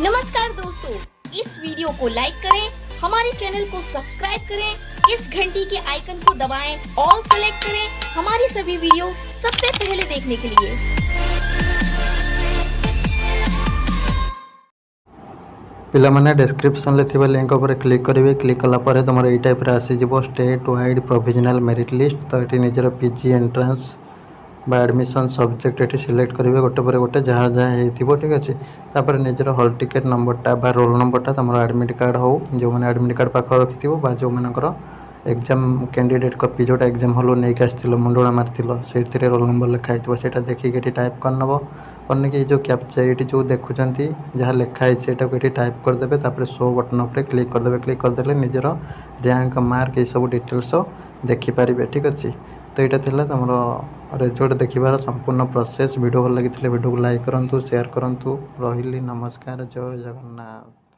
नमस्कार दोस्तों, इस वीडियो को लाइक करें, हमारे चैनल को सब्सक्राइब करें, इस घंटी के आइकन को दबाएं, ऑल सेलेक्ट करें हमारी सभी वीडियो सबसे पहले देखने के लिए। पिलामाने डिस्क्रिप्शन ले थिबा लिंक पर क्लिक करेंगे। क्लिक कला पर तुम यही टाइप आसीज state wide provisional merit list. तो ये निजर पीजी एंट्रांस बा एडमिशन सब्जेक्ट ये सिलेक्ट करेंगे गोटे पर गोटे जहाँ जहाँ हो ठीक अच्छे। तापर निजर हॉल टिकेट नंबरटा बा रोल नंबरटा तुम एडमिट कार्ड हो जो मैंने एडमिट कार्ड पाख रखि जो मानकर एग्जाम कैंडिडेट कॉपी जोटा एग्जाम हॉल नहीं आसो मुंडा मार्थिल से रोल नंबर लिखाई से देखिए टाइप करनब करने जो कैप्चा ये जो देखुं जहाँ लिखाई से ये टाइप करदे तापर शो बटन उपर क्लिक करदे। क्लिक करदे निजर रैंक मार्क ये सब डिटेल्स देखिपारे ठीक अच्छे। तो यहाँ थी तुम रिजल्ट देखार संपूर्ण प्रोसेस। वीडियो भल लगी वीडियो को लाइक करूँ, शेयर करूँ। रही नमस्कार, जय जगन्नाथ।